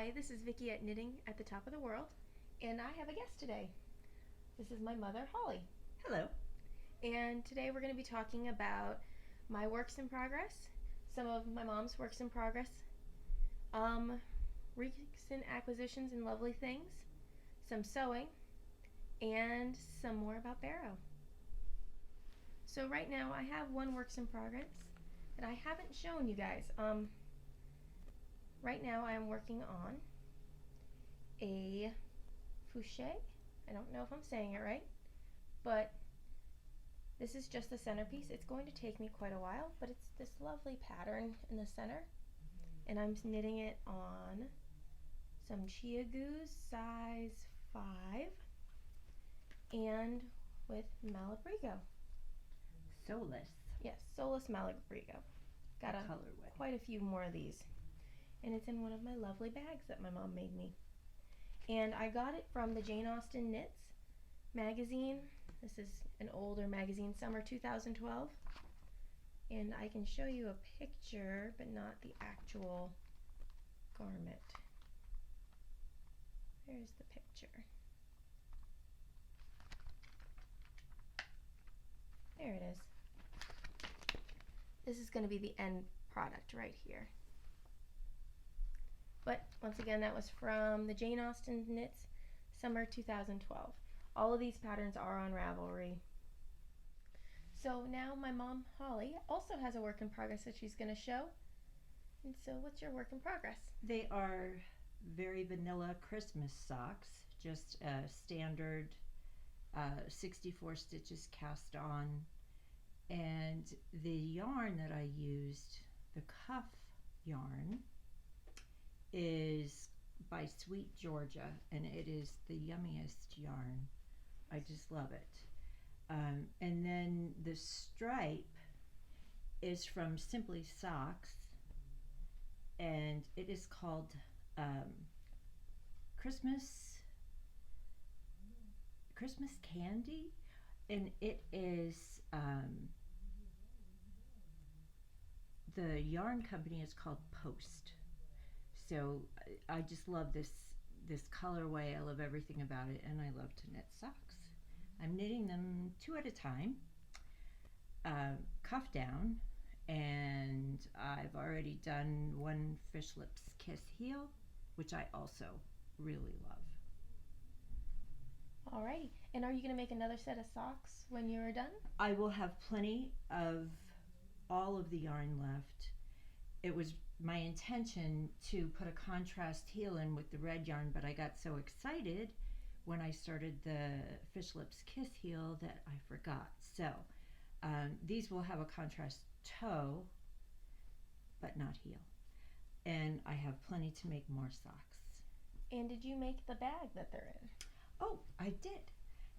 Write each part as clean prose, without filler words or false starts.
Hi, this is Vicki at Knitting at the Top of the World, and I have a guest today. This is my mother, Holly. Hello. And today we're going to be talking about my works in progress, some of my mom's works in progress, recent acquisitions and lovely things, some sewing, and some more about Barrow. So right now I have one works in progress that I haven't shown you guys. Right now I am working on a Fouché. I don't know if I'm saying it right, but this is just the centerpiece. It's going to take me quite a while, but it's this lovely pattern in the center, and I'm knitting it on some ChiaGoo size 5 and with Malabrigo. Solus. Yes, Solus Malabrigo. Got colorway. quite a few more of these, and it's in one of my lovely bags that my mom made me. And I got it from the Jane Austen Knits magazine. This is an older magazine, summer 2012. And I can show you a picture, but not the actual garment. There's the picture. There it is. This is going to be the end product right here. But once again, that was from the Jane Austen Knits, summer 2012. All of these patterns are on Ravelry. So now my mom, Holly, also has a work in progress that she's going to show. And so what's your work in progress? They are very vanilla Christmas socks, just standard 64 stitches cast on. And the yarn that I used, the cuff yarn, is by Sweet Georgia, and it is the yummiest yarn. I just love it. And then the stripe is from Simply Socks, and it is called Christmas Candy, and it is the yarn company is called Post. So I just love this colorway. I love everything about it, and I love to knit socks. I'm knitting them 2 at a time, cuff down, and I've already done one Fish Lips Kiss heel, which I also really love. Alrighty. And are you going to make another set of socks when you're done? I will have plenty of all of the yarn left. It was my intention to put a contrast heel in with the red yarn, but I got so excited when I started the Fish Lips Kiss heel that I forgot. So these will have a contrast toe, but not heel. And I have plenty to make more socks. And did you make the bag that they're in? Oh, I did.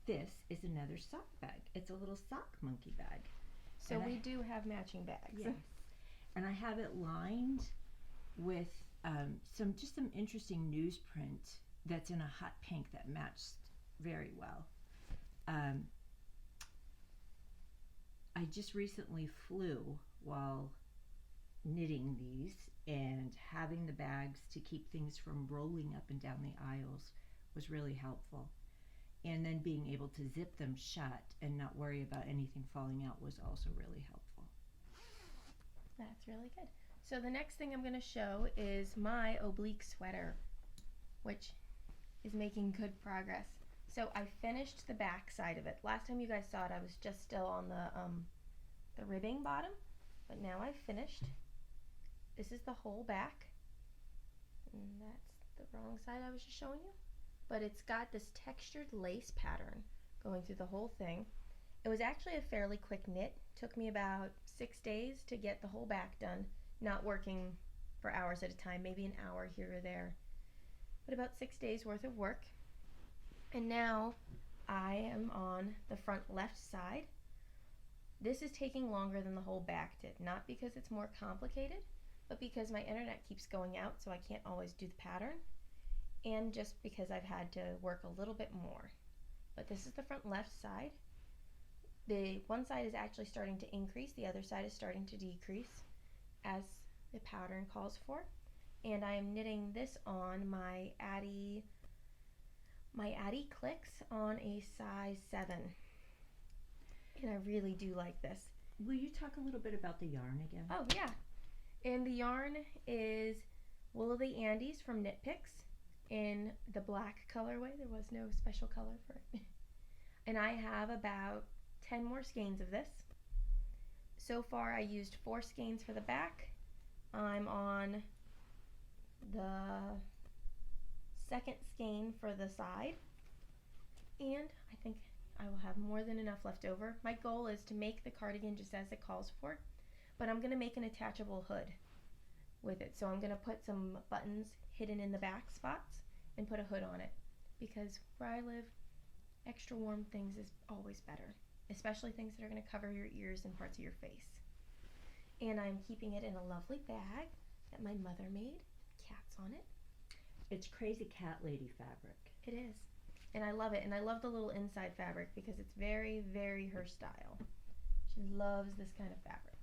This is another sock bag. It's a little sock monkey bag. So we do have matching bags. Yes. And I have it lined with some interesting newsprint that's in a hot pink that matched very well. I just recently flew while knitting these, and having the bags to keep things from rolling up and down the aisles was really helpful. And then being able to zip them shut and not worry about anything falling out was also really helpful. That's really good. So the next thing I'm going to show is my oblique sweater, which is making good progress. So I finished the back side of it. Last time you guys saw it, I was just still on the ribbing bottom, but now I've finished. This is the whole back, and that's the wrong side I was just showing you. But it's got this textured lace pattern going through the whole thing. It was actually a fairly quick knit. Took me about 6 days to get the whole back done, not working for hours at a time, maybe an hour here or there, but about 6 days worth of work. And now I am on the front left side. This is taking longer than the whole back did, not because it's more complicated, but because my internet keeps going out, so I can't always do the pattern, and just because I've had to work a little bit more. But this is the front left side. The one side is actually starting to increase, the other side is starting to decrease as the pattern calls for. and I am knitting this on my Addy Clicks on a size 7. And I really do like this. Will you talk a little bit about the yarn again? Oh, yeah. And the yarn is Wool of the Andes from Knit Picks in the black colorway. There was no special color for it. And I have about 10 more skeins of this. So far I used 4 skeins for the back. I'm on the second skein for the side. And I think I will have more than enough left over. My goal is to make the cardigan just as it calls for, but I'm going to make an attachable hood with it. So I'm going to put some buttons hidden in the back spots and put a hood on it, because where I live, extra warm things is always better, especially things that are going to cover your ears and parts of your face. And I'm keeping it in a lovely bag that my mother made, cats on it. It's Crazy Cat Lady fabric. It is. And I love it. And I love the little inside fabric because it's very, very her style. She loves this kind of fabric.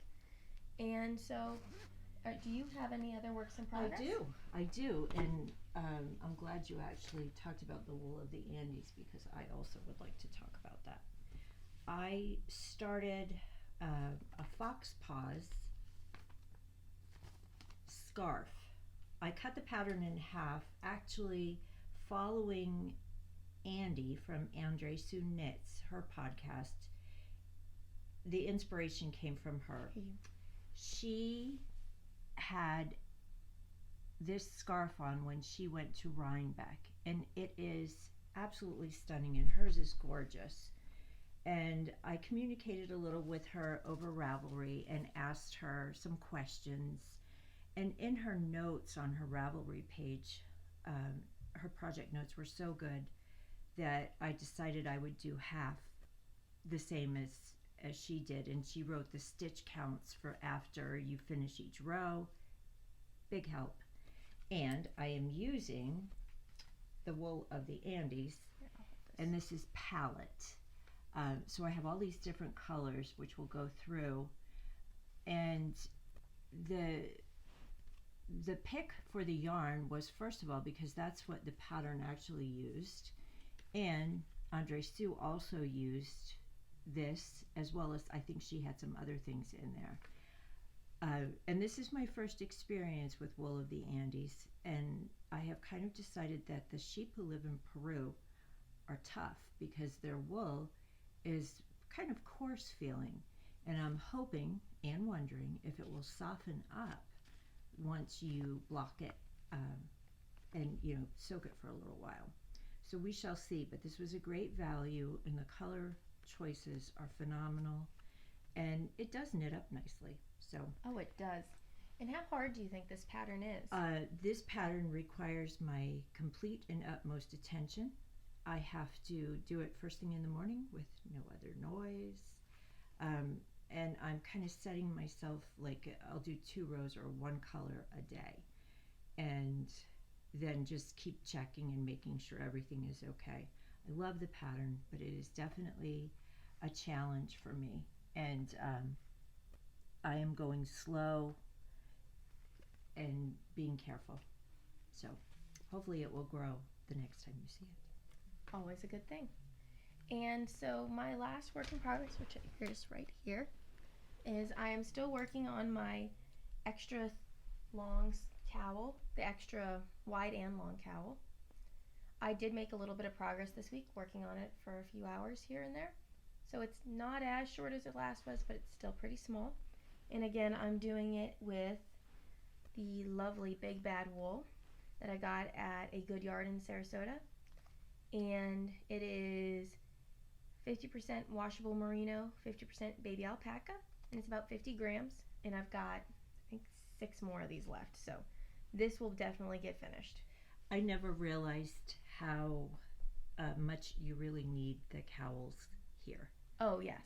And so, do you have any other works in progress? I do. And I'm glad you actually talked about the Wool of the Andes, because I also would like to talk about that. I started a fox paws scarf. I cut the pattern in half, actually following Andy from Andre Sue Knits, her podcast. The inspiration came from her. She had this scarf on when she went to Rhinebeck, and it is absolutely stunning, and hers is gorgeous. And I communicated a little with her over Ravelry and asked her some questions. And in her notes on her Ravelry page, her project notes were so good that I decided I would do half the same as she did. And she wrote the stitch counts for after you finish each row. Big help. And I am using the Wool of the Andes, and this is palette. So I have all these different colors which we'll go through. And the pick for the yarn was, first of all, because that's what the pattern actually used, and Andre Sue also used this, as well as I think she had some other things in there. And this is my first experience with Wool of the Andes, and I have kind of decided that the sheep who live in Peru are tough because their wool is kind of coarse feeling, and I'm hoping and wondering if it will soften up once you block it and soak it for a little while. So we shall see, but this was a great value, and the color choices are phenomenal, and it does knit up nicely. So it does. And how hard do you think this pattern is? This pattern requires my complete and utmost attention. I have to do it first thing in the morning with no other noise. And I'm kind of setting myself, like, I'll do 2 rows or 1 color a day, and then just keep checking and making sure everything is okay. I love the pattern, but it is definitely a challenge for me, and I am going slow and being careful. So hopefully it will grow the next time you see it. Always a good thing. And so my last work in progress, which is right here, is I am still working on my extra long cowl, the extra wide and long cowl. I did make a little bit of progress this week, working on it for a few hours here and there. So it's not as short as the last was, but it's still pretty small. And again, I'm doing it with the lovely Big Bad Wool that I got at a Good Yard in Sarasota. And it is 50% washable merino, 50% baby alpaca, and it's about 50 grams. And I've got, I think, 6 more of these left. So this will definitely get finished. I never realized how much you really need the cowls here. Oh, yes.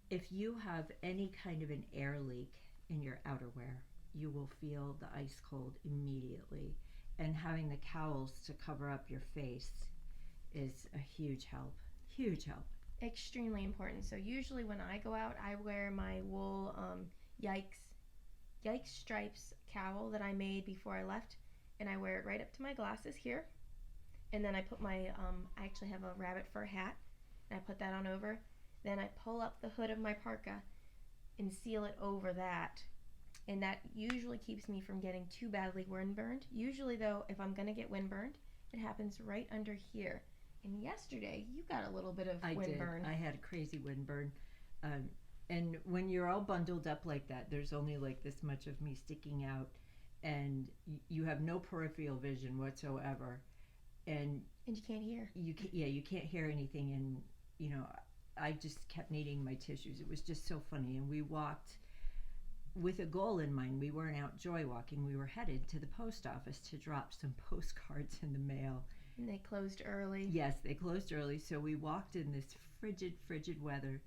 If you have any kind of an air leak in your outerwear, you will feel the ice cold immediately. And having the cowls to cover up your face is a huge help. Huge help. Extremely important. So usually when I go out, I wear my wool Yikes Yikes Stripes cowl that I made before I left, and I wear it right up to my glasses here. And then I put my, I actually have a rabbit fur hat, and I put that on over. Then I pull up the hood of my parka and seal it over that. And that usually keeps me from getting too badly windburned. Usually, though, if I'm going to get windburned, it happens right under here. And yesterday, you got a little bit of windburn. I had a crazy windburn. And when you're all bundled up like that, there's only like this much of me sticking out, and you have no peripheral vision whatsoever. And you can't hear. You can't hear anything. And, you know, I just kept needing my tissues. It was just so funny. And we walked with a goal in mind. We weren't out joy walking. We were headed to the post office to drop some postcards in the mail. And they closed early. Yes, they closed early. So we walked in this frigid weather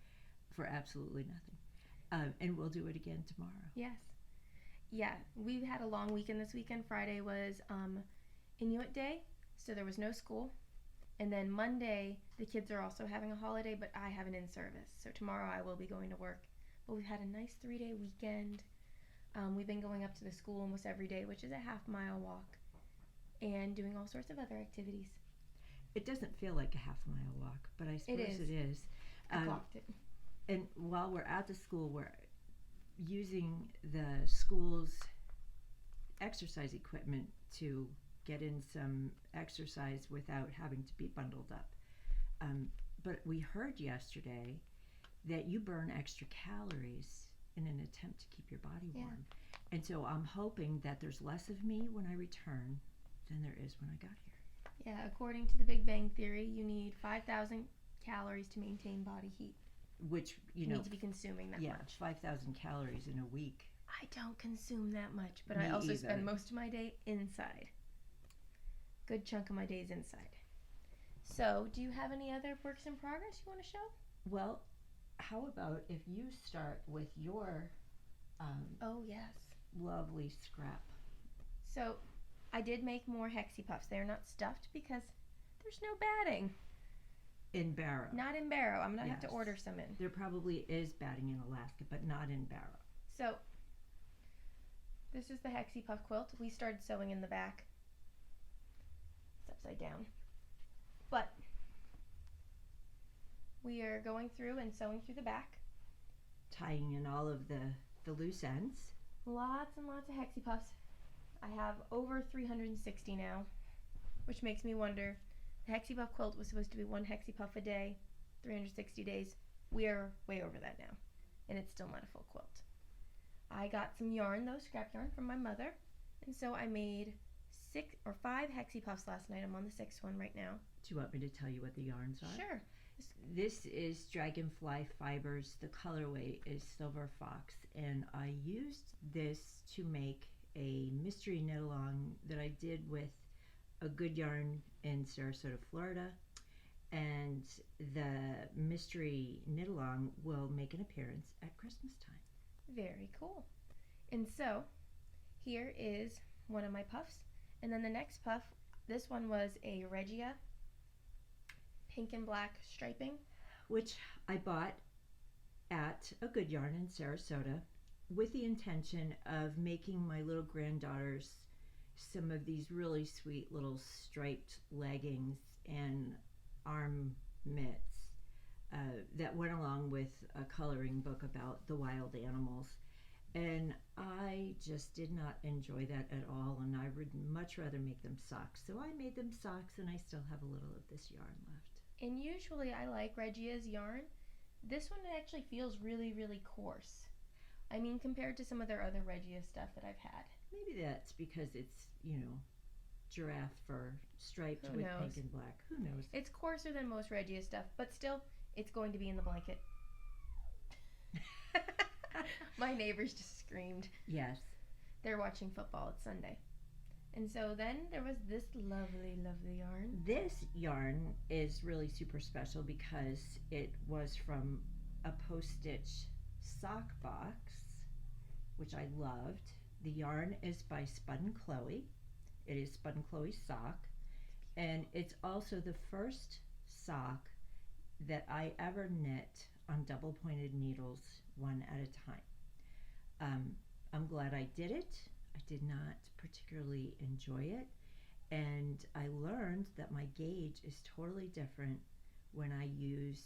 for absolutely nothing. And we'll do it again tomorrow. Yes. Yeah, we've had a long weekend this weekend. Friday was Inuit Day, so there was no school. And then Monday, the kids are also having a holiday, but I have an in-service. So tomorrow I will be going to work. But we've had a nice 3-day weekend. We've been going up to the school almost every day, which is a half-mile walk, and doing all sorts of other activities. It doesn't feel like a half-mile walk, but I suppose it is. I clocked it. And while we're at the school, we're using the school's exercise equipment to get in some exercise without having to be bundled up. But we heard yesterday that you burn extra calories in an attempt to keep your body warm. Yeah. And so I'm hoping that there's less of me when I return than there is when I got here. Yeah, according to the Big Bang Theory, you need 5,000 calories to maintain body heat. Which, you need to be consuming that much. 5,000 calories in a week. I don't consume that much, but Me I also either. spend most of my day inside. Good chunk of my day is inside. So, do you have any other works in progress you want to show? Well, how about if you start with your oh, yes. lovely scrap. So, I did make more Hexie Puffs. They're not stuffed because there's no batting. In Barrow. Not in Barrow. I'm going to have to order some in. There probably is batting in Alaska, but not in Barrow. So, this is the Hexie Puff quilt. We started sewing in the back. It's upside down. But we are going through and sewing through the back. Tying in all of the loose ends. Lots and lots of Hexie Puffs. I have over 360 now, which makes me wonder. The Hexie Puff quilt was supposed to be 1 Hexie Puff a day, 360 days. We are way over that now, and it's still not a full quilt. I got some yarn, though, scrap yarn from my mother, and so I made 6 or 5 Hexie Puffs last night. I'm on the 6th one right now. Do you want me to tell you what the yarns are? Sure. This is Dragonfly Fibers. The colorway is Silver Fox, and I used this to make a mystery knit-along that I did with a good yarn in Sarasota, Florida, and the mystery knit-along will make an appearance at Christmas time. Very cool. And so, here is one of my puffs, and then the next puff, this one was a Regia pink and black striping, which I bought at a good yarn in Sarasota with the intention of making my little granddaughters some of these really sweet little striped leggings and arm mitts that went along with a coloring book about the wild animals. And I just did not enjoy that at all, and I would much rather make them socks. So I made them socks, and I still have a little of this yarn left. And usually I like Regia's yarn. This one actually feels really, really coarse. I mean, compared to some of their other Regia stuff that I've had. Maybe that's because it's, giraffe fur striped with pink and black. Who knows? It's coarser than most Regia stuff, but still, it's going to be in the blanket. My neighbors just screamed. Yes. They're watching football. It's Sunday. And so then there was this lovely, lovely yarn. This yarn is really super special because it was from a post-stitch sock box, which I loved. The yarn is by Spun Chloe. It is Spun Chloe sock. And it's also the first sock that I ever knit on double-pointed needles, one at a time. I'm glad I did it. I did not particularly enjoy it. And I learned that my gauge is totally different when I use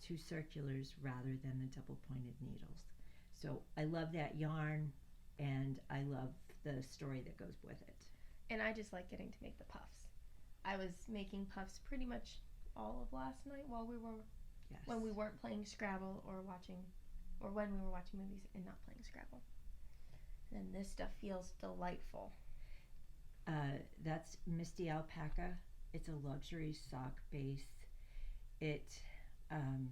two circulars rather than the double pointed needles. So I love that yarn, and I love the story that goes with it. And I just like getting to make the puffs. I was making puffs pretty much all of last night while Yes. when we weren't playing Scrabble or when we were watching movies and not playing Scrabble. And this stuff feels delightful. That's Misty Alpaca. It's a luxury sock base. I'm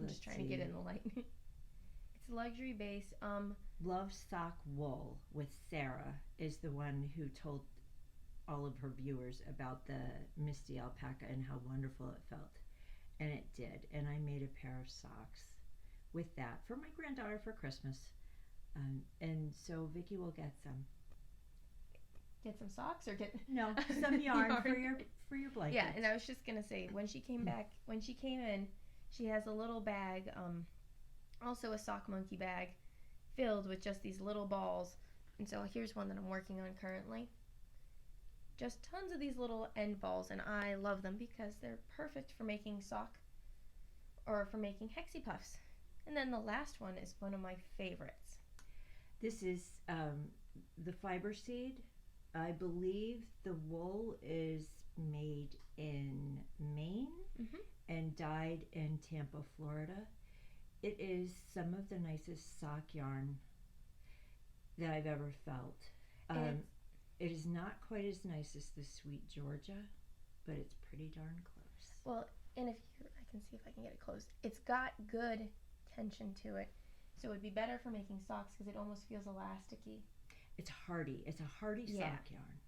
just trying to get in the light. It's a luxury base. Love Sock Wool with Sarah is the one who told all of her viewers about the Misty Alpaca and how wonderful it felt. And it did. And I made a pair of socks with that for my granddaughter for Christmas. And so Vicki will get some. Get some socks or get some yarn for your blanket. Yeah, and I was just gonna say when she came in, she has a little bag, also a sock monkey bag, filled with just these little balls. And so here's one that I'm working on currently. Just tons of these little end balls, and I love them because they're perfect for making sock or for making hexie puffs. And then the last one is one of my favorites. This is the fiber seed. I believe the wool is made in Maine and dyed in Tampa, Florida. It is some of the nicest sock yarn that I've ever felt. It is not quite as nice as the Sweet Georgia, but it's pretty darn close. Well, and I can see if I can get it closed. It's got good tension to it, so it would be better for making socks because it almost feels elasticy. It's hardy. It's a hardy sock yarn.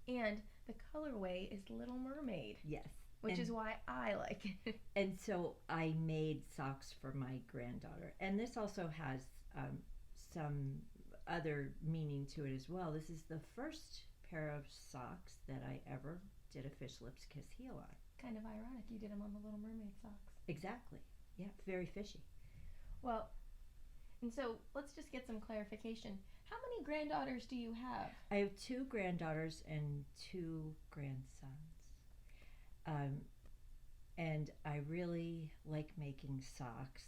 And the colorway is Little Mermaid. Yes. Which is why I like it. And so I made socks for my granddaughter. And this also has some other meaning to it as well. This is the first pair of socks that I ever did a Fish Lips Kiss heel on. Kind of ironic you did them on the Little Mermaid socks. Exactly. Yeah, very fishy. Well, and so let's just get some clarification. How many granddaughters do you have? I have 2 granddaughters and 2 grandsons. And I really like making socks.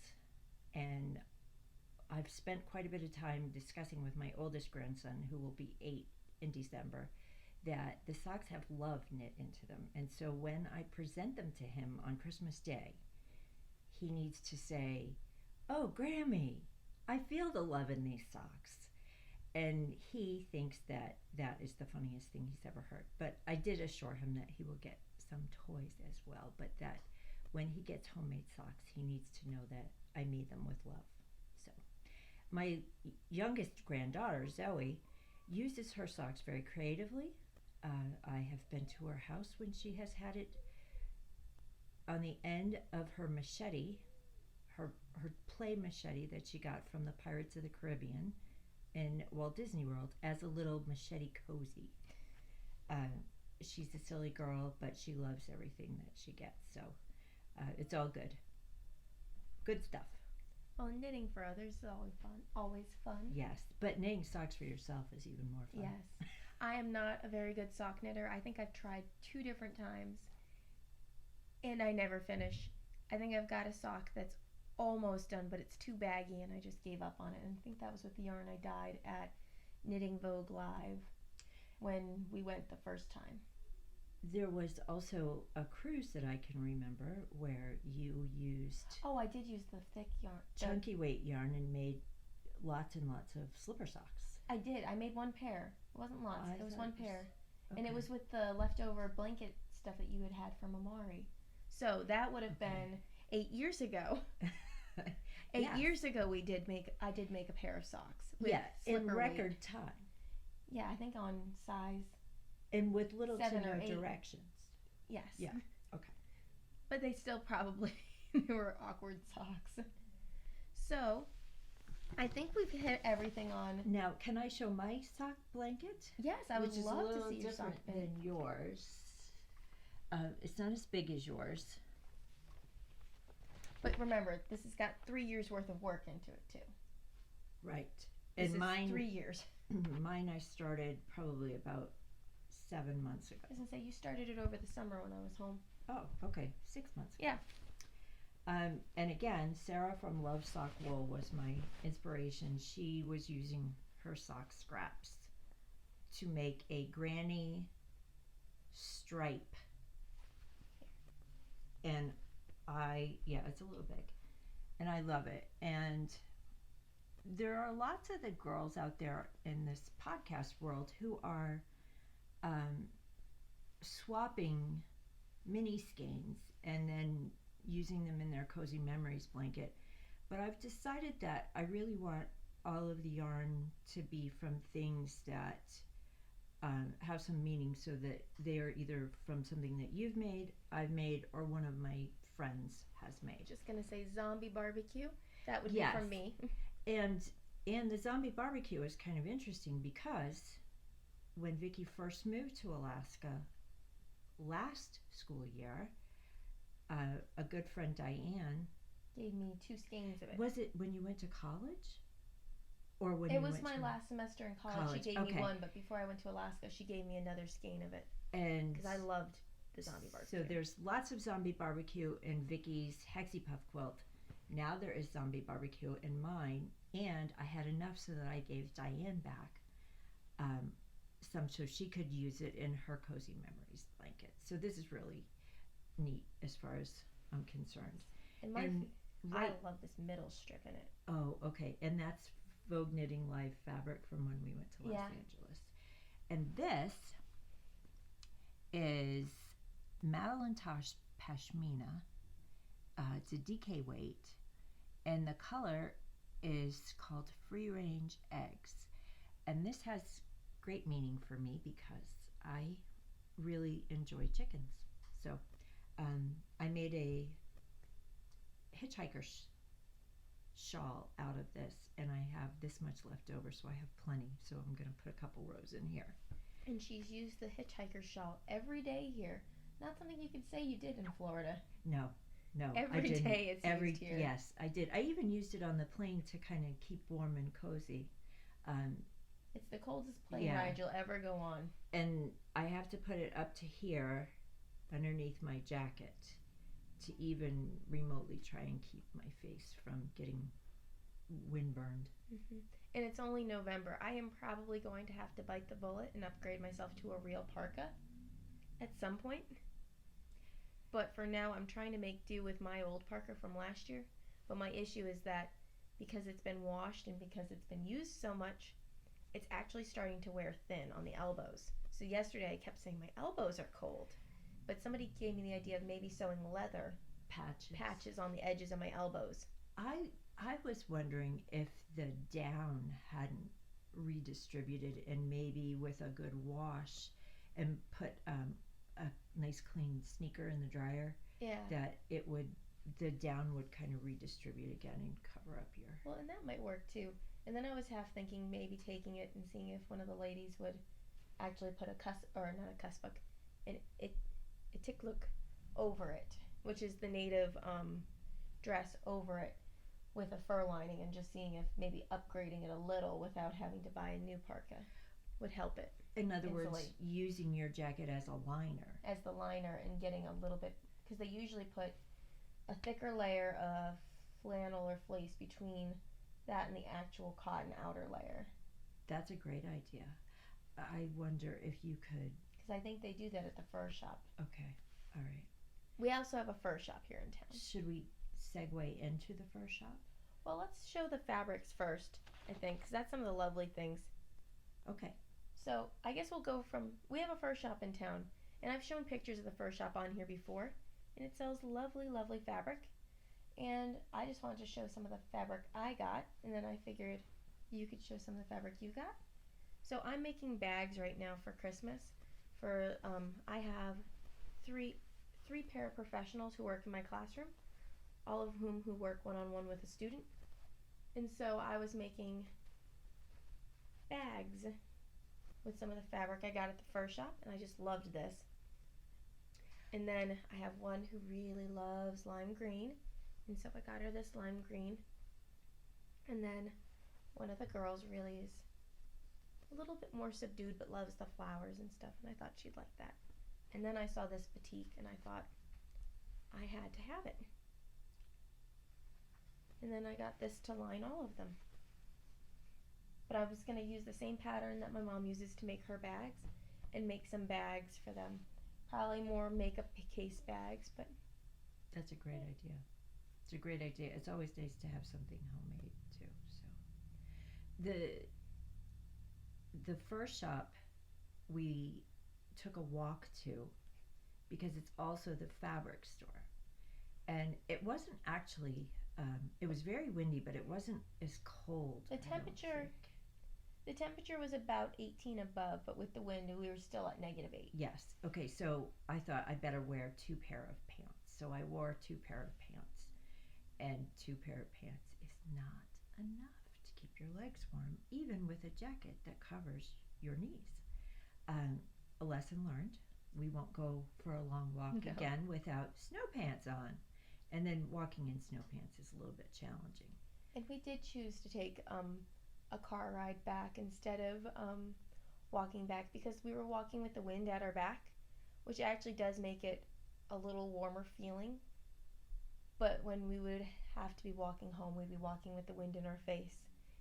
And I've spent quite a bit of time discussing with my oldest grandson, who will be 8 in December, that the socks have love knit into them. And so when I present them to him on Christmas Day, he needs to say, "Oh, Grammy, I feel the love in these socks." And he thinks that that is the funniest thing he's ever heard. But I did assure him that he will get some toys as well, but that when he gets homemade socks, he needs to know that I made them with love. So my youngest granddaughter, Zoe, uses her socks very creatively. I have been to her house when she has had it on the end of her machete, her play machete that she got from the Pirates of the Caribbean in Walt Disney World, as a little machete cozy. She's a silly girl, but she loves everything that she gets, so it's all good. Good stuff. Well, knitting for others is always fun. Yes, but knitting socks for yourself is even more fun. Yes. I am not a very good sock knitter. I think I've tried 2 different times, and I never finish. I think I've got a sock that's almost done, but it's too baggy, and I just gave up on it. And I think that was with the yarn I dyed at Knitting Vogue Live when we went the first time. There was also a cruise that I can remember where you used I did use the thick yarn, chunky weight yarn, and made lots and lots of slipper socks. I did. I made 1 pair. It wasn't lots. It was 1 pair. Okay. And it was with the leftover blanket stuff that you had from Amari. So that would have been 8 years ago. 8 years ago I did make a pair of socks. With in record weight. time. Yeah, I think on size. And with little to 7 no or 8. directions. Yes. Yeah. Okay. But they still probably they were awkward socks. So I think we've hit everything on. Now, can I show my sock blanket? Yes, I would love to see your sock different blanket. than yours. It's not as big as yours. But remember, this has got 3 years worth of work into it too. Right. This And is mine, 3 years. mine I started probably about 7 months ago. I was gonna say you started it over the summer when I was home. Oh, okay, 6 months ago. Yeah. And again, Sarah from Love Sock Wool was my inspiration. She was using her sock scraps to make a granny stripe. And it's a little big. And I love it. And there are lots of the girls out there in this podcast world who are swapping mini skeins and then using them in their cozy memories blanket. But I've decided that I really want all of the yarn to be from things that have some meaning, so that they are either from something that you've made, I've made, or one of my friends has made. Just gonna say zombie barbecue. That would be Yes. from me. And the zombie barbecue is kind of interesting because when Vicki first moved to Alaska last school year, a good friend, Diane, Gave me 2 skeins of it. was it when you went to college? Or when It you was went my to last semester in college. college, She gave okay. me one, but before I went to Alaska, she gave me another skein of it And because I loved the zombie barbecue. so there's lots of zombie barbecue in Vicky's Hexie Puff quilt. Now there is zombie barbecue in mine, and I had enough so that I gave Diane back some so she could use it in her cozy memories blanket. So this is really neat as far as I'm concerned. And I love this middle strip in it. Oh, okay. And that's Vogue Knitting Live fabric from when we went to Los Angeles. And this is Madeline Tosh Pashmina. It's a DK weight, and the color is called Free Range Eggs. And this has great meaning for me because I really enjoy chickens. So I made a hitchhiker's shawl out of this, and I have this much left over, so I have plenty. So I'm going to put a couple rows in here. And she's used the hitchhiker shawl every day here. Not something you could say you did in Florida. No, Every I didn't. day it's used here. Yes, I did. I even used it on the plane to kind of keep warm and cozy. It's the coldest plane ride you'll ever go on. And I have to put it up to here underneath my jacket to even remotely try and keep my face from getting windburned. Mm-hmm. And it's only November. I am probably going to have to bite the bullet and upgrade myself to a real parka at some point. But for now, I'm trying to make do with my old parka from last year. But my issue is that because it's been washed and because it's been used so much, it's actually starting to wear thin on the elbows. So yesterday I kept saying my elbows are cold. But somebody gave me the idea of maybe sewing leather patches on the edges of my elbows. I was wondering if the down hadn't redistributed, and maybe with a good wash and put a nice clean sneaker in the dryer, that the down would kind of redistribute again and cover up your... Well, and that might work too. And then I was half thinking maybe taking it and seeing if one of the ladies would actually put a tiklook over it, which is the native dress over it with a fur lining, and just seeing if maybe upgrading it a little without having to buy a new parka would help it. In other words, using your jacket as a liner. As the liner, and getting a little bit, because they usually put a thicker layer of flannel or fleece between that and the actual cotton outer layer. That's a great idea. I wonder if you could... Because I think they do that at the fur shop. Okay, all right. We also have a fur shop here in town. Should we segue into the fur shop? Well, let's show the fabrics first, I think, because that's some of the lovely things. Okay. So I guess we'll go from, we have a fur shop in town, and I've shown pictures of the fur shop on here before, and it sells lovely, lovely fabric. And I just wanted to show some of the fabric I got, and then I figured you could show some of the fabric you got. So I'm making bags right now for Christmas. I have three paraprofessionals who work in my classroom, all of whom who work one-on-one with a student. And so I was making bags with some of the fabric I got at the fur shop, and I just loved this. And then I have one who really loves lime green, And so I got her this lime green. And then one of the girls really is a little bit more subdued but loves the flowers and stuff, and I thought she'd like that. And then I saw this batik and I thought I had to have it. And then I got this to line all of them. But I was going to use the same pattern that my mom uses to make her bags and make some bags for them. Probably more makeup case bags, but That's a great idea. It's a great idea. It's always nice to have something homemade too. So the first shop we took a walk to because it's also the fabric store, and it wasn't actually. It was very windy, but it wasn't as cold. the temperature was about 18 above, but with the wind we were still at -8. Yes. Okay. So I thought I better wear 2 pair of pants. So I wore 2 pair of pants, and 2 pair of pants is not enough to keep your legs warm, even with a jacket that covers your knees. A lesson learned. We won't go for a long walk No. again without snow pants on. And then walking in snow pants is a little bit challenging. And we did choose to take a car ride back instead of walking back because we were walking with the wind at our back, which actually does make it a little warmer feeling. But when we would have to be walking home, we'd be walking with the wind in our face,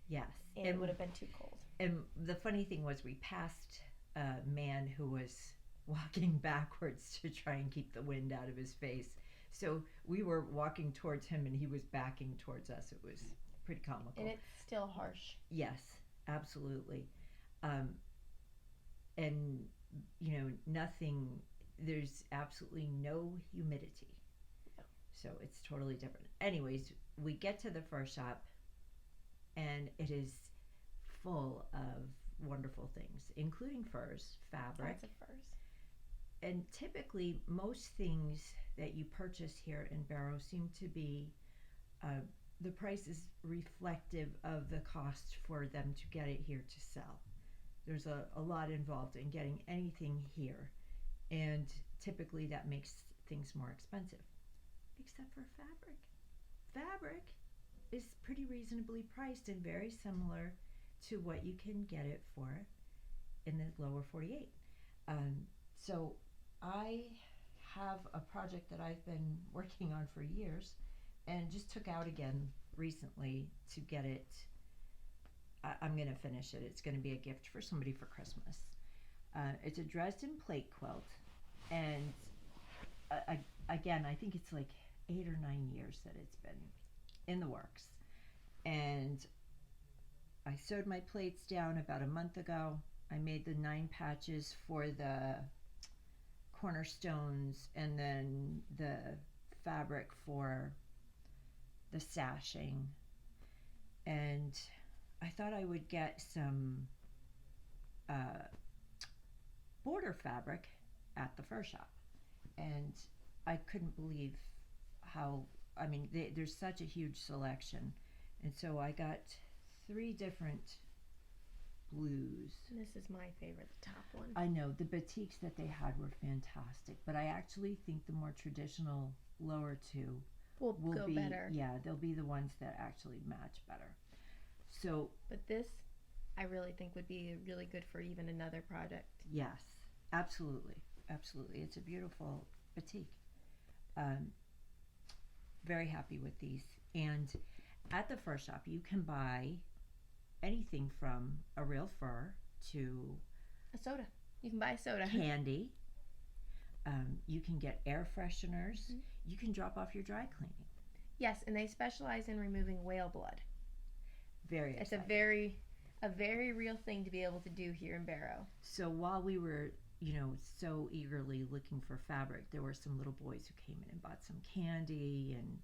Yes. and it would have been too cold. And the funny thing was we passed a man who was walking backwards to try and keep the wind out of his face. So we were walking towards him and he was backing towards us. It was pretty comical. And it's still harsh. Yes, absolutely. And, there's absolutely no humidity. No. So it's totally different. Anyways, we get to the first shop and it is full of wonderful things, including furs, fabric. Lots of furs. And typically, most things that you purchase here in Barrow seem to be the price is reflective of the cost for them to get it here to sell. There's a lot involved in getting anything here, and typically that makes things more expensive, except for fabric. Fabric is pretty reasonably priced and very similar to what you can get it for in the lower 48. So I have a project that I've been working on for years and just took out again recently to get it. I'm going to finish it. It's going to be a gift for somebody for Christmas. It's a Dresden plate quilt, and again, I think it's like 8 or 9 years that it's been in the works. And I sewed my plates down about a month ago. I made the 9 patches for the cornerstones and then the fabric for the sashing. And I thought I would get some border fabric at the fur shop. And I couldn't believe how, there's such a huge selection. And so I got 3 different blues. This is my favorite, the top one. I know, the batiks that they had were fantastic, but I actually think the more traditional lower 2 will go be better. Yeah, they'll be the ones that actually match better. So, But this, I really think would be really good for even another project. yes, absolutely. It's a beautiful batik. Very happy with these. And at the fur shop, you can buy anything from a real fur to A soda. You can buy a soda. candy. You can get air fresheners. Mhm. You can drop off your dry cleaning. Yes, and they specialize in removing whale blood. Very It's exciting. a very real thing to be able to do here in Barrow. So while we were, so eagerly looking for fabric, there were some little boys who came in and bought some candy, and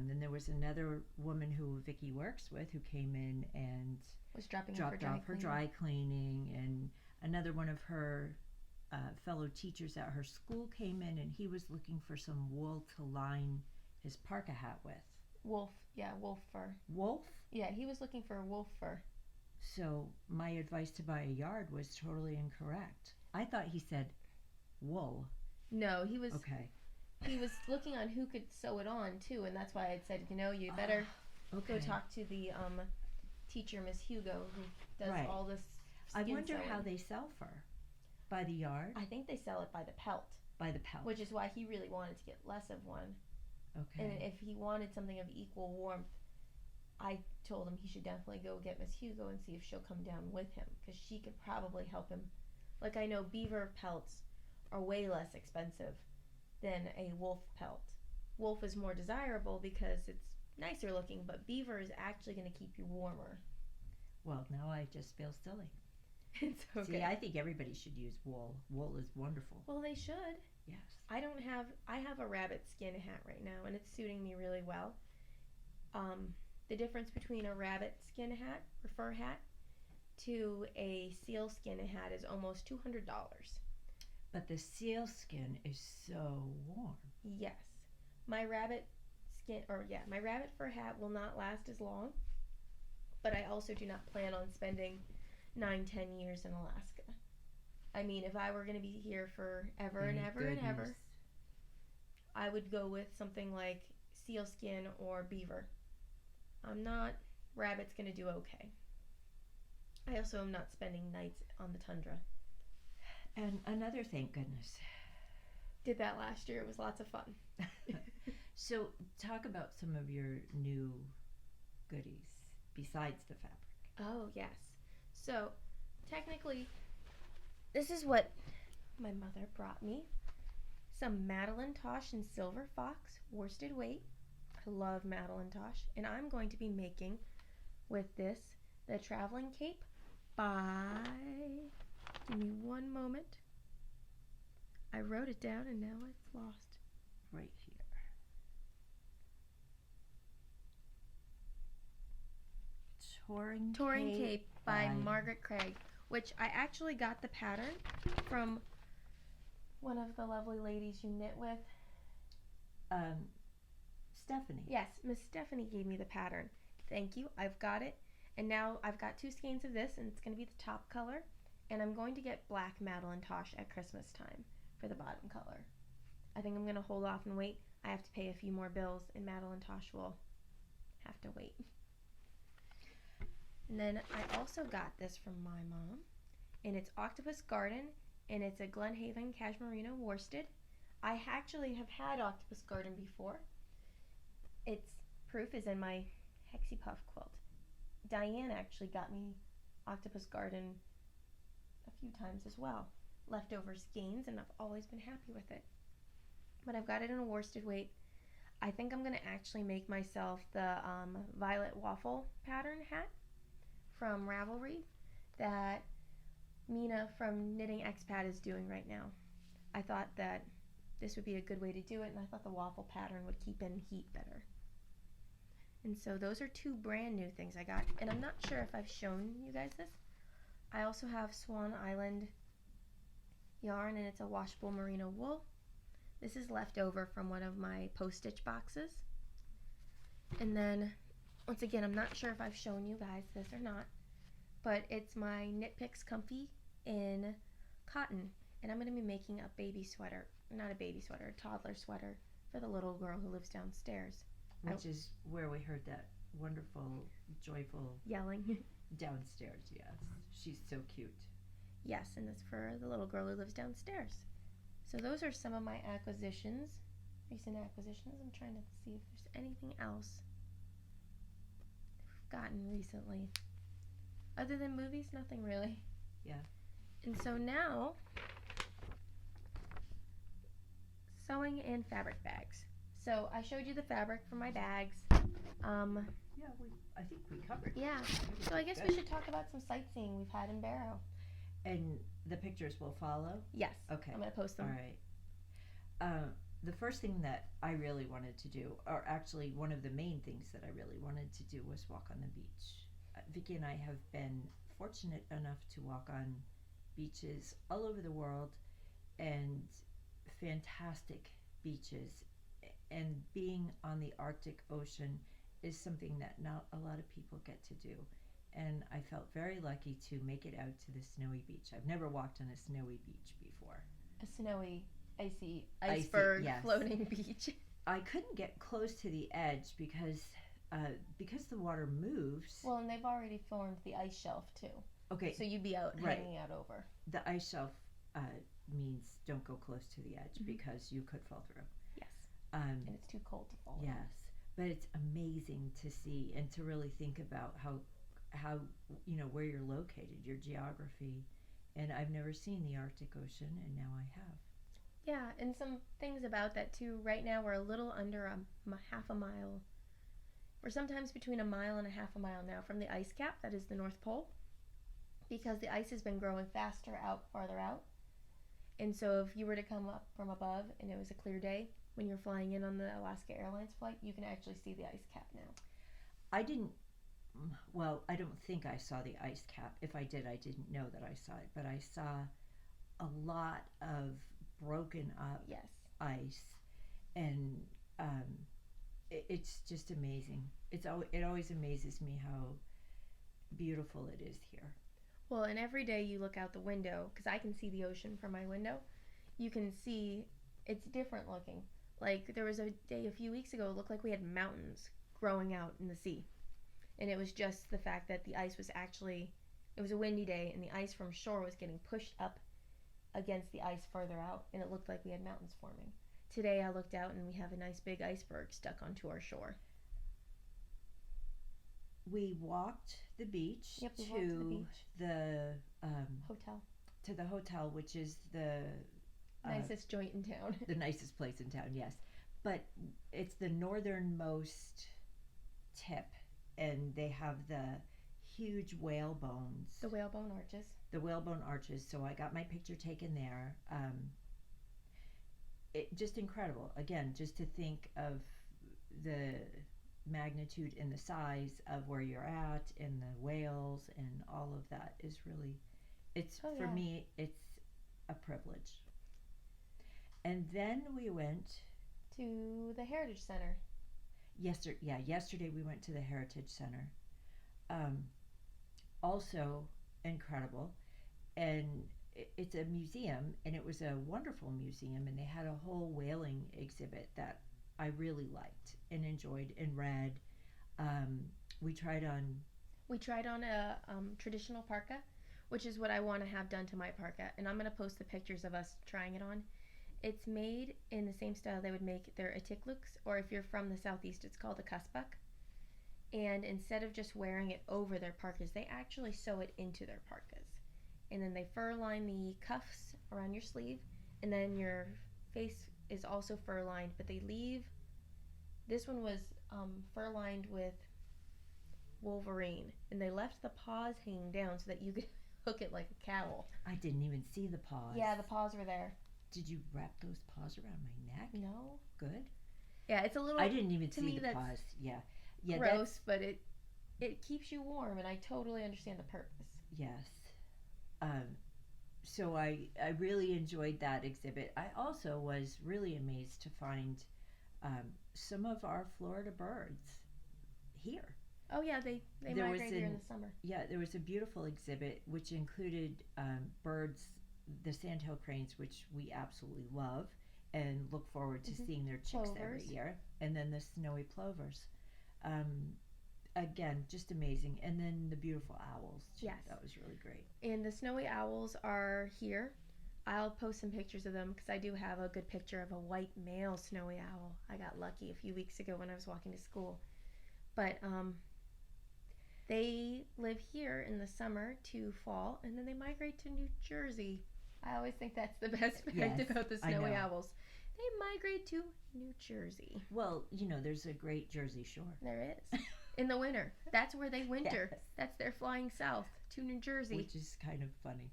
then there was another woman who Vicky works with who came in and Was dropping dropped off her dry cleaning, and another one of her fellow teachers at her school came in and he was looking for some wool to line his parka hat with. Wolf fur. Wolf? Yeah, he was looking for a wolf fur. So my advice to buy a yard was totally incorrect. I thought he said wool. No, he was. Okay. he was looking on who could sew it on too, and that's why I said, you better Okay. go talk to the teacher, Miss Hugo, who does Right. all this. I Skin wonder how sewing. they sell fur. By the yard? I think they sell it by the pelt, By the pelt. which is why he really wanted to get less of one. Okay. And if he wanted something of equal warmth, I told him he should definitely go get Miss Hugo and see if she'll come down with him, because she could probably help him. Like, I know beaver pelts are way less expensive than a wolf pelt. Wolf is more desirable because it's nicer looking, but beaver is actually going to keep you warmer. Well, now I just feel silly. It's okay. See, I think everybody should use wool. Wool is wonderful. Well, they should. Yes. I have a rabbit skin hat right now, and it's suiting me really well. The difference between a rabbit skin hat or fur hat to a seal skin hat is almost $200. But the seal skin is so warm. Yes. My rabbit fur hat will not last as long, but I also do not plan on spending 9-10 years in Alaska. I mean, if I were going to be here forever and ever and ever, I would go with something like seal skin or beaver. Rabbit's going to do okay. I also am not spending nights on the tundra. And another, thank goodness. Did that last year. It was lots of fun. So talk about some of your new goodies besides the fabric. Oh, yes. So, technically, this is what my mother brought me. Some Madeline Tosh and Silver Fox worsted weight. I love Madeline Tosh. And I'm going to be making with this the traveling cape by... Give me one moment. I wrote it down and now it's lost. Right here. Touring Cape by Margaret Craig, which I actually got the pattern from one of the lovely ladies you knit with. Stephanie. Yes, Miss Stephanie gave me the pattern. Thank you. I've got it. And now I've got 2 skeins of this, and it's going to be the top color. And I'm going to get black Madeline Tosh at Christmas time for the bottom color. I think I'm going to hold off and wait. I have to pay a few more bills, and Madeline Tosh will have to wait. And then I also got this from my mom, and it's Octopus Garden, and it's a Glenhaven Cashmerino worsted. I actually have had Octopus Garden before. Its proof is in my Hexie Puff quilt. Diane actually got me Octopus Garden a few times as well. Leftover skeins, and I've always been happy with it. But I've got it in a worsted weight. I think I'm going to actually make myself the violet waffle pattern hat from Ravelry that Mina from Knitting Expat is doing right now. I thought that this would be a good way to do it, and I thought the waffle pattern would keep in heat better. And so those are 2 brand new things I got, and I'm not sure if I've shown you guys this. I also have Swan Island yarn, and it's a washable merino wool. This is left over from one of my post-stitch boxes. And then, once again, I'm not sure if I've shown you guys this or not, but it's my Knit Picks Comfy in cotton, and I'm going to be making a baby sweater, not a baby sweater, a toddler sweater for the little girl who lives downstairs. Which is where we heard that wonderful, joyful Yelling. downstairs, yes. She's so cute. Yes, and it's for the little girl who lives downstairs. So those are some of my acquisitions, recent acquisitions. I'm trying to see if there's anything else I've gotten recently. Other than movies, nothing really. Yeah. And so now, sewing and fabric bags. So I showed you the fabric for my bags. Yeah, I think we covered. Yeah. So I guess we should talk about some sightseeing we've had in Barrow. And the pictures will follow? Yes. Okay. I'm going to post them. All right. The first thing that I really wanted to do, or actually one of the main things that I really wanted to do, was walk on the beach. Vicki and I have been fortunate enough to walk on beaches all over the world, and fantastic beaches. And being on the Arctic Ocean is something that not a lot of people get to do. And I felt very lucky to make it out to the snowy beach. I've never walked on a snowy beach before. A snowy icy iceberg yes. floating beach. I couldn't get close to the edge because the water moves. Well, and they've already formed the ice shelf too. Okay, So you'd be out right. hanging out over. The ice shelf means don't go close to the edge because you could fall through. Yes. And it's too cold to fall. Yes, but it's amazing to see and to really think about how where you're located, your geography, and I've never seen the Arctic Ocean, and now I have. Yeah, and some things about that too. Right now we're a little under half a mile. We're sometimes between a mile and a half a mile now from the ice cap, that is the North Pole, because the ice has been growing faster farther out. And so if you were to come up from above and it was a clear day, when you're flying in on the Alaska Airlines flight, you can actually see the ice cap now. I don't think I saw the ice cap. If I did, I didn't know that I saw it, but I saw a lot of broken up ice, and it's just amazing. It always amazes me how beautiful it is here. Well, and every day you look out the window, because I can see the ocean from my window, you can see it's different looking. Like there was a day a few weeks ago, it looked like we had mountains growing out in the sea. And it was just the fact that the ice was it was a windy day and the ice from shore was getting pushed up against the ice further out, and it looked like we had mountains forming. Today I looked out and we have a nice big iceberg stuck onto our shore. We walked the beach to the hotel. To the hotel, which is the nicest joint in town. The nicest place in town, yes. But it's the northernmost tip, and they have the huge whale bones. The whalebone arches. The whalebone arches. So I got my picture taken there. It just incredible. Again, just to think of the magnitude and the size of where you're at and the whales and all of that is really, for me, it's a privilege. And then we went to the Heritage Center. Yesterday we went to the Heritage Center. Also incredible, and it's a museum, and it was a wonderful museum, and they had a whole whaling exhibit that I really liked and enjoyed and read. We tried on a traditional parka, which is what I want to have done to my parka, and I'm going to post the pictures of us trying it on. It's made in the same style they would make their atikluks, or if you're from the southeast, it's called a kaspak. And instead of just wearing it over their parkas, they actually sew it into their parkas. And then they fur line the cuffs around your sleeve, and then your face is also fur lined, but they leave, this one was fur lined with Wolverine, and they left the paws hanging down so that you could hook it like a cowl. I didn't even see the paws. Yeah, the paws were there. Did you wrap those paws around my neck? No. Good. Yeah, it's a little, I didn't even see the paws. Yeah, gross, but it keeps you warm, and I totally understand the purpose. Yes. So I really enjoyed that exhibit. I also was really amazed to find some of our Florida birds here. Oh yeah, they migrate here in the summer. Yeah, there was a beautiful exhibit which included birds, the sandhill cranes, which we absolutely love and look forward to seeing their chicks every year, and then the snowy plovers. Again, just amazing. And then the beautiful owls too. Yes. That was really great. And the snowy owls are here. I'll post some pictures of them because I do have a good picture of a white male snowy owl. I got lucky a few weeks ago when I was walking to school. But they live here in the summer to fall, and then they migrate to New Jersey. I always think that's the best fact about the snowy owls. They migrate to New Jersey. Well, there's a great Jersey Shore. There is. In the winter. That's where they winter. Yes. That's their flying south to New Jersey. Which is kind of funny.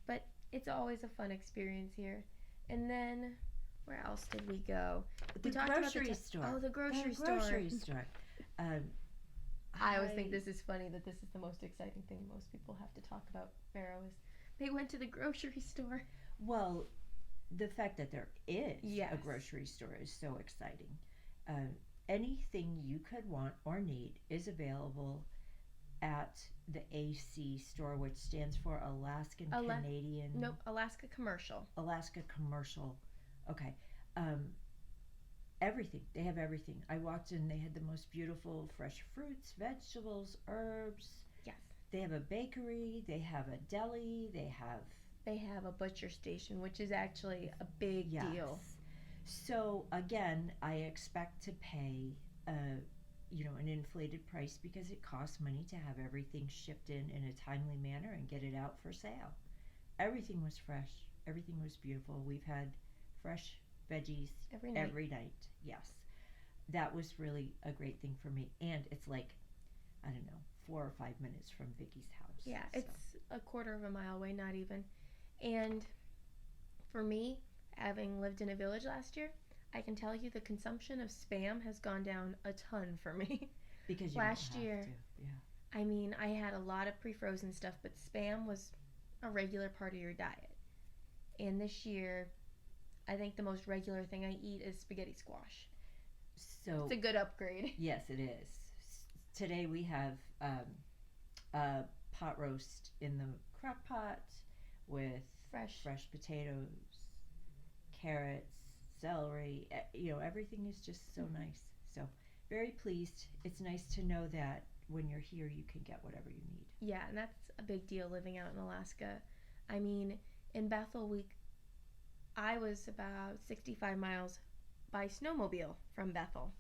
But it's always a fun experience here. And then, where else did we go? The grocery store. Oh, the grocery store. I always think this is funny that this is the most exciting thing most people have to talk about, Vero, is they went to the grocery store. Well, the fact that there is a grocery store is so exciting. Anything you could want or need is available at the AC store, which stands for Alaskan Canadian. Nope, Alaska Commercial. Alaska Commercial Okay. Um, Everything. They have everything. I walked in, they had the most beautiful fresh fruits, vegetables, herbs. Yes. They have a bakery, they have a deli, They have a butcher station, which is actually a big yes. deal. So again, I expect to pay an inflated price because it costs money to have everything shipped in a timely manner and get it out for sale. Everything was fresh. Everything was beautiful. We've had fresh veggies every night. Yes. That was really a great thing for me. And it's like, I don't know, 4 or 5 minutes from Vicky's house. Yeah, it's a quarter of a mile away, not even. And for me, having lived in a village last year, I can tell you the consumption of Spam has gone down a ton for me. Because you last don't have year, to. Yeah. I mean, I had a lot of pre-frozen stuff, but Spam was a regular part of your diet. And this year, I think the most regular thing I eat is spaghetti squash. So it's a good upgrade. Yes, it is. Today we have a pot roast in the crock pot with fresh potatoes, carrots, celery. Everything is just so nice. So very pleased. It's nice to know that when you're here, you can get whatever you need. Yeah, and that's a big deal living out in Alaska. I mean, in Bethel, I was about 65 miles by snowmobile from Bethel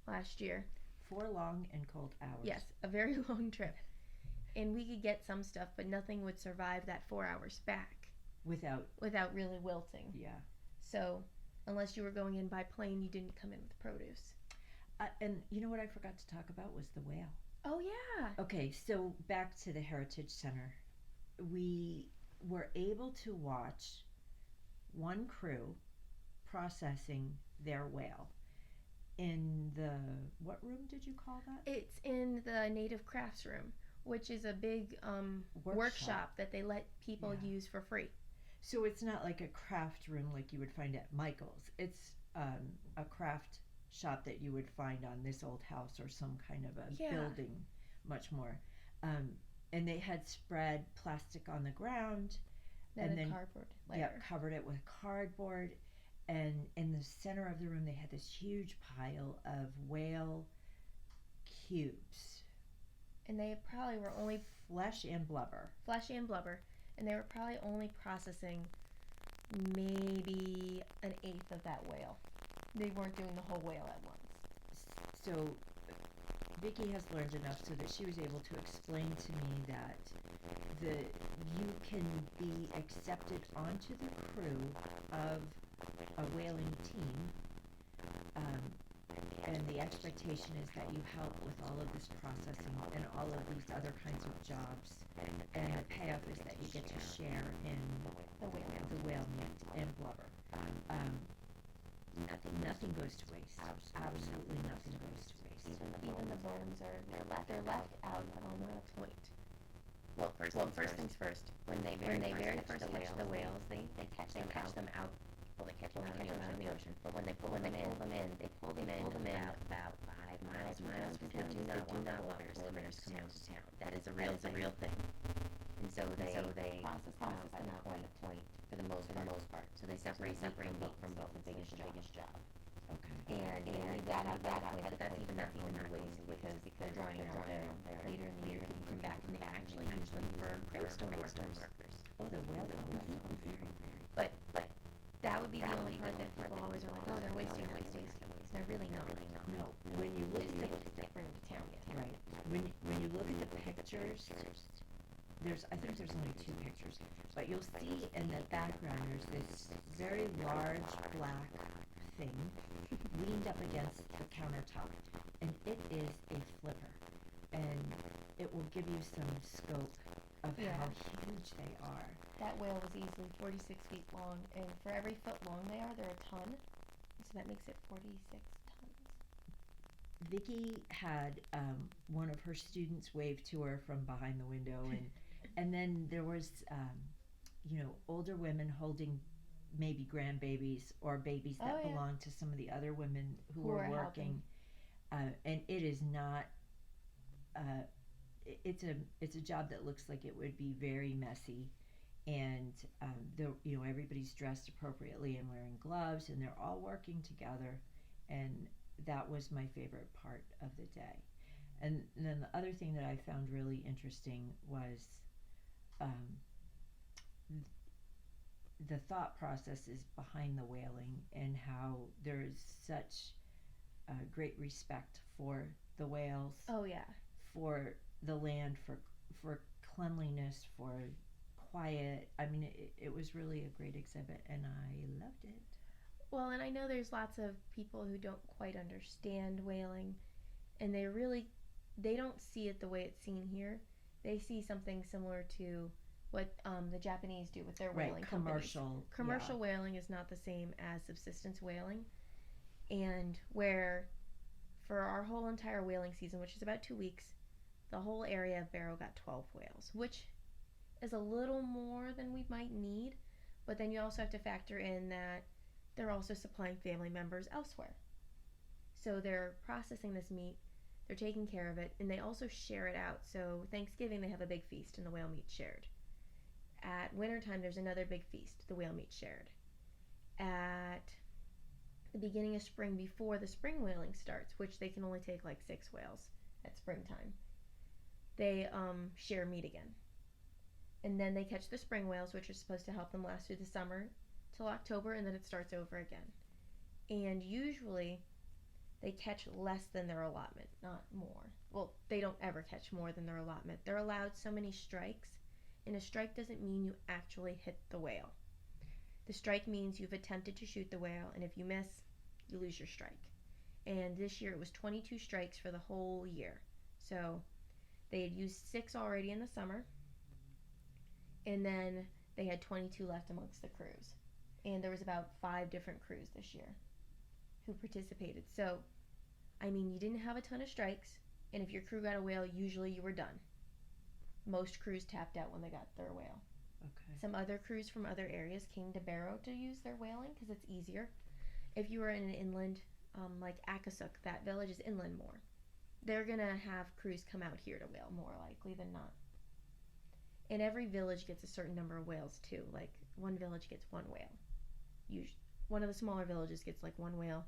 last year. 4 long and cold hours. Yes, a very long trip. And we could get some stuff, but nothing would survive that 4 hours back. Without really wilting. Yeah. So, unless you were going in by plane, you didn't come in with produce. And you know what I forgot to talk about was the whale. Oh, yeah. Okay, so back to the Heritage Center. We were able to watch one crew processing their whale in what room did you call that? It's in the Native Crafts Room, which is a big workshop that they let people use for free. So it's not like a craft room like you would find at Michael's. It's a craft shop that you would find on this old house or some kind of a building, much more. And they had spread plastic on the ground. And then cardboard layer. Covered it with cardboard. And in the center of the room, they had this huge pile of whale cubes. And they probably were only flesh and blubber. And they were probably only processing maybe an eighth of that whale. They weren't doing the whole whale at once. So Vicki has learned enough so that she was able to explain to me that you can be accepted onto the crew of a whaling team, and the expectation is that you help with all of this processing and all of these other kinds of jobs, and the payoff is that you get to share in the whale meat and blubber. Nothing goes to waste. Absolutely nothing goes to waste. Even the bones they're left out on a point. Well, first things first. When they very first catch the whales, they catch them out. Well, they catch them out of the ocean. But when they pull them in, they pull them in about 5 miles from town. They do not want swimmers come out to town. That is a real thing. And so they process them out by point for the most part. So they separate meat from both the biggest job. Okay. And leave that out but that's even not waste because they're drawing out there later in the year and come back and they actually use them for gravestone workers. Oh, the whale bones. But that would be the only part that people always are like, oh, they're wasting. They're really not. No. When you look at bring to town. Right. When you look at the pictures, I think there's only 2 pictures, but you'll see in the background there's this very large black thing leaned up against the countertop, and it is a flipper, and it will give you some scope of how huge they are. That whale was easily 46 feet long, and for every foot long they're a ton, so that makes it 46 tons. Vicki had one of her students wave to her from behind the window, and then there was older women holding maybe grandbabies or babies that belong to some of the other women who were working, and it is not. It's a job that looks like it would be very messy, and everybody's dressed appropriately and wearing gloves, and they're all working together, and that was my favorite part of the day. And then the other thing that I found really interesting was um, the thought processes behind the whaling, and how there's such great respect for the whales, Oh yeah. for the land, for cleanliness, for quiet. I mean, it was really a great exhibit, and I loved it. Well, and I know there's lots of people who don't quite understand whaling, and they don't see it the way it's seen here. They see something similar to what the Japanese do with their whaling companies. Commercial whaling is not the same as subsistence whaling, and where for our whole entire whaling season, which is about 2 weeks, the whole area of Barrow got 12 whales, which is a little more than we might need, but then you also have to factor in that they're also supplying family members elsewhere. So they're processing this meat, they're taking care of it, and they also share it out. So Thanksgiving they have a big feast and the whale meat shared. At wintertime there's another big feast, the whale meat shared. At the beginning of spring, before the spring whaling starts, which they can only take like 6 whales at springtime, they share meat again. And then they catch the spring whales, which are supposed to help them last through the summer till October, and then it starts over again. And usually they catch less than their allotment, not more. Well, they don't ever catch more than their allotment. They're allowed so many strikes, and a strike doesn't mean you actually hit the whale. The strike means you've attempted to shoot the whale, and if you miss, you lose your strike. And this year it was 22 strikes for the whole year. So they had used 6 already in the summer, and then they had 22 left amongst the crews. And there was about 5 different crews this year who participated. So, I mean, you didn't have a ton of strikes, and if your crew got a whale, usually you were done. Most crews tapped out when they got their whale. Okay. Some other crews from other areas came to Barrow to use their whaling because it's easier. If you were in an inland, like Akasuk, that village is inland more. They're going to have crews come out here to whale more likely than not. And every village gets a certain number of whales too. Like one village gets 1 whale. Usually, one of the smaller villages gets like 1 whale.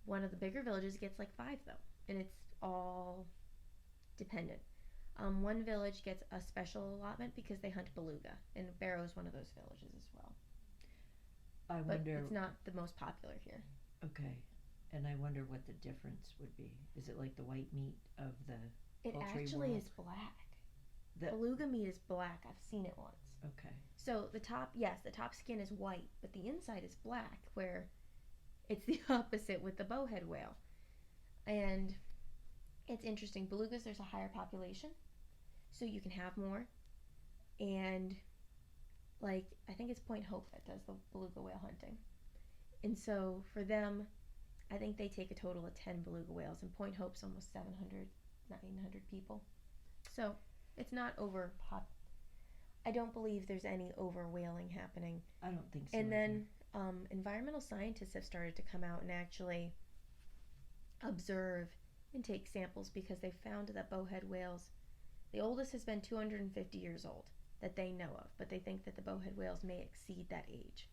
One of the bigger villages gets like 5 though. And it's all dependent. One village gets a special allotment because they hunt beluga, and Barrow is one of those villages as well. I But wonder. it's not the most popular here. Okay, and I wonder what the difference would be. Is it like the white meat of the It poultry actually world? is black. The- Beluga meat is black. I've seen it once. Okay. So the top skin is white, but the inside is black, where it's the opposite with the bowhead whale. And it's interesting. Belugas, there's a higher population, so you can have more. And like, I think it's Point Hope that does the beluga whale hunting. And so for them, I think they take a total of 10 beluga whales, and Point Hope's almost 700, 900 people. So it's not I don't believe there's any over whaling happening. I don't think so. And then environmental scientists have started to come out and actually observe and take samples because they found that bowhead whales, the oldest has been 250 years old that they know of, but they think that the bowhead whales may exceed that age.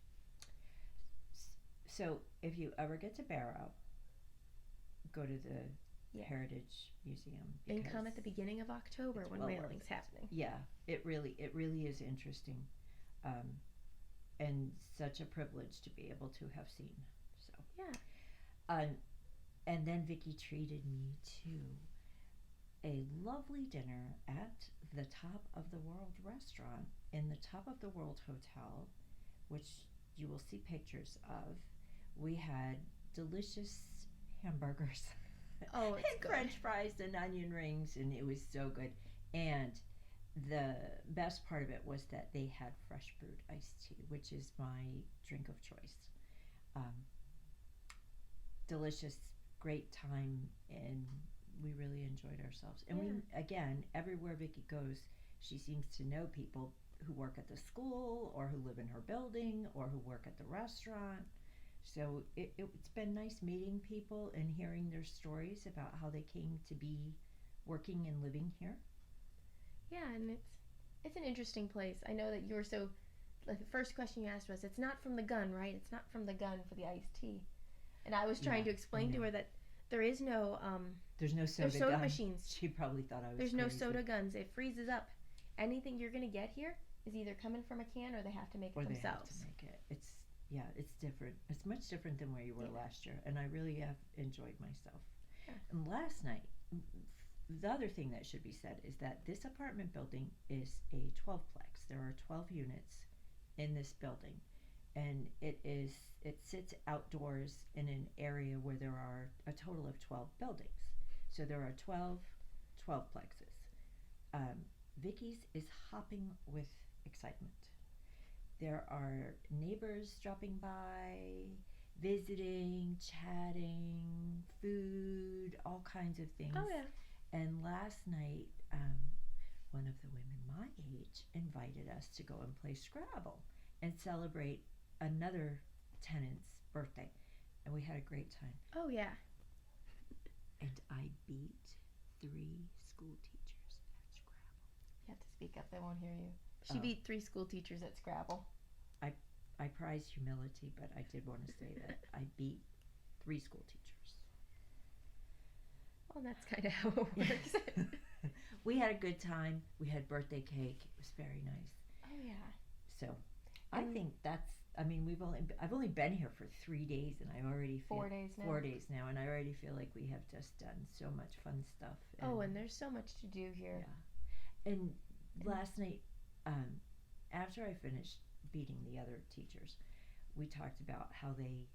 So if you ever get to Barrow, go to the Heritage Museum. And come at the beginning of October it's when well whaling's happening. Yeah, it really is interesting, and such a privilege to be able to have seen. So Yeah. And then Vicki treated me to a lovely dinner at the Top of the World restaurant in the Top of the World Hotel, which you will see pictures of. We had delicious hamburgers. Oh, it's and good. French fries and onion rings, and it was so good. And the best part of it was that they had fresh brewed iced tea, which is my drink of choice. Delicious, great time, and we really enjoyed ourselves. And we, again, everywhere Vicki goes, she seems to know people who work at the school or who live in her building or who work at the restaurant. So it's been nice meeting people and hearing their stories about how they came to be working and living here. Yeah, and it's an interesting place. I know that you were so like the first question you asked was, "It's not from the gun, right? It's not from the gun for the iced tea." And I was trying to explain to her that there is no there's no soda, there's soda gun. machines. She probably thought I was There's crazy. no soda guns. It freezes up. Anything you're gonna get here is either coming from a can or they have to make it Or they themselves. have to make it. It's different. It's much different than where you were last year, and I really have enjoyed myself. Yeah. And last night, the other thing that should be said is that this apartment building is a 12-plex. There are 12 units in this building, and it sits outdoors in an area where there are a total of 12 buildings. So there are 12 plexes. Vicky's is hopping with excitement. There are neighbors dropping by, visiting, chatting, food, all kinds of things. Oh yeah. And last night, one of the women my age invited us to go and play Scrabble and celebrate another tenant's birthday. And we had a great time. Oh yeah. And I beat 3 school teachers at Scrabble. You have to speak up, they won't hear you. She beat 3 school teachers at Scrabble. I prize humility, but I did want to say that I beat 3 school teachers. Well, that's kind of how it works. We had a good time. We had birthday cake. It was very nice. Oh yeah. So, I think I've only been here for 3 days, and I already feel 4 days now. 4 days now, and I already feel like we have just done so much fun stuff. And there's so much to do here. Yeah. And last night, after I finished beating the other teachers, we talked about how they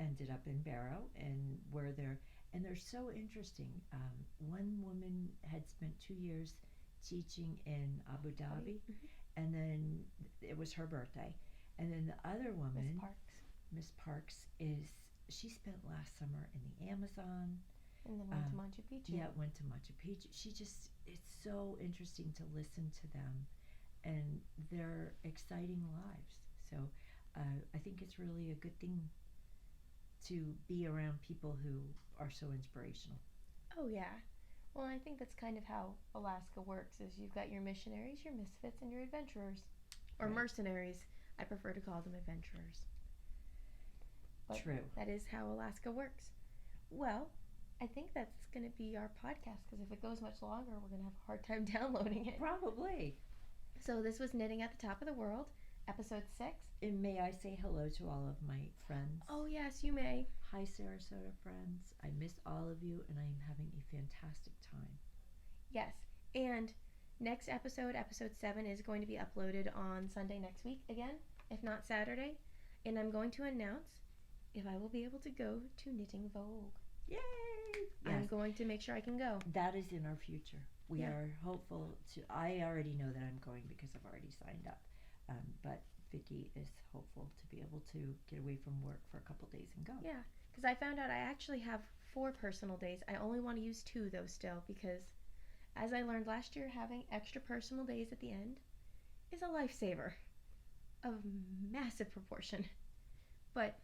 ended up in Barrow and where they're so interesting. One woman had spent 2 years teaching in Abu Dhabi, and then it was her birthday. And then the other woman, Miss Parks, she spent last summer in the Amazon. And then went to Machu Picchu. Yeah, went to Machu Picchu. It's so interesting to listen to them and their exciting lives. So I think it's really a good thing to be around people who are so inspirational. Oh yeah. Well, I think that's kind of how Alaska works, is you've got your missionaries, your misfits, and your adventurers. Or mercenaries. I prefer to call them adventurers. But True. That is how Alaska works. Well, I think that's going to be our podcast, because if it goes much longer, we're going to have a hard time downloading it. Probably. So this was Knitting at the Top of the World, episode 6. And may I say hello to all of my friends? Oh, yes, you may. Hi, Sarasota friends. I miss all of you, and I am having a fantastic time. Yes. And next episode, episode 7, is going to be uploaded on Sunday next week again, if not Saturday. And I'm going to announce if I will be able to go to Knitting Vogue. Yay! Yes. I'm going to make sure I can go. That is in our future. We are hopeful to. I already know that I'm going because I've already signed up. But Vicky is hopeful to be able to get away from work for a couple days and go. Yeah, because I found out I actually have 4 personal days. I only want to use 2 though still, because as I learned last year, having extra personal days at the end is a lifesaver of massive proportion. But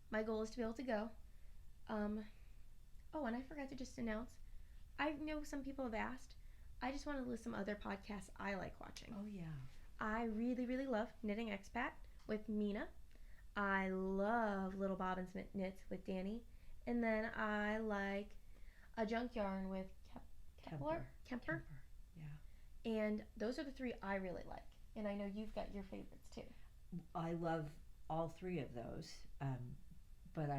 my goal is to be able to go. Oh, and I forgot to just announce, I know some people have asked, I just want to list some other podcasts I like watching. Oh, yeah. I really, really love Knitting Expat with Mina. I love Little Bobbins Knits with Danny. And then I like A Junk Yarn with Kemper. Yeah. And those are the 3 I really like. And I know you've got your favorites too. I love all 3 of those. But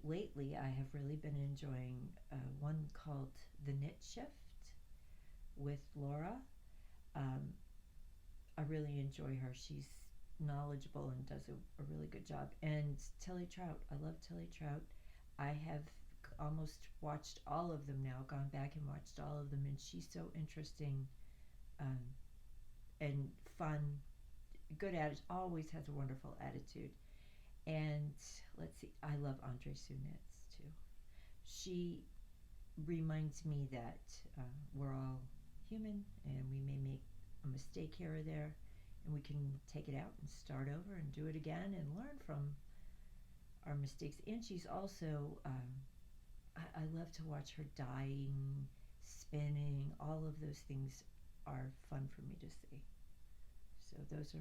lately I have really been enjoying one called The Knit Shift with Laura. I really enjoy her. She's knowledgeable and does a really good job. And Tilly Trout. I love Tilly Trout. I have almost watched all of them now, gone back and watched all of them, and she's so interesting and fun, good attitude, always has a wonderful attitude. And let's see, I love Andre Sue Knits too. She reminds me that we're all human and we may make a mistake here or there, and we can take it out and start over and do it again and learn from our mistakes. And she's also, I love to watch her dyeing, spinning, all of those things are fun for me to see. So those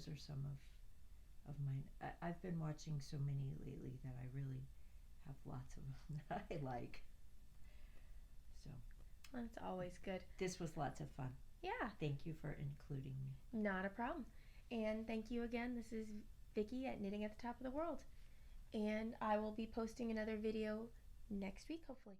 are some of mine. I've been watching so many lately that I really have lots of them that I like. So That's always good. this was lots of fun. Yeah, Thank you for including me. not a problem. And thank you again. This is Vicki at Knitting at the Top of the World. And I will be posting another video next week, hopefully.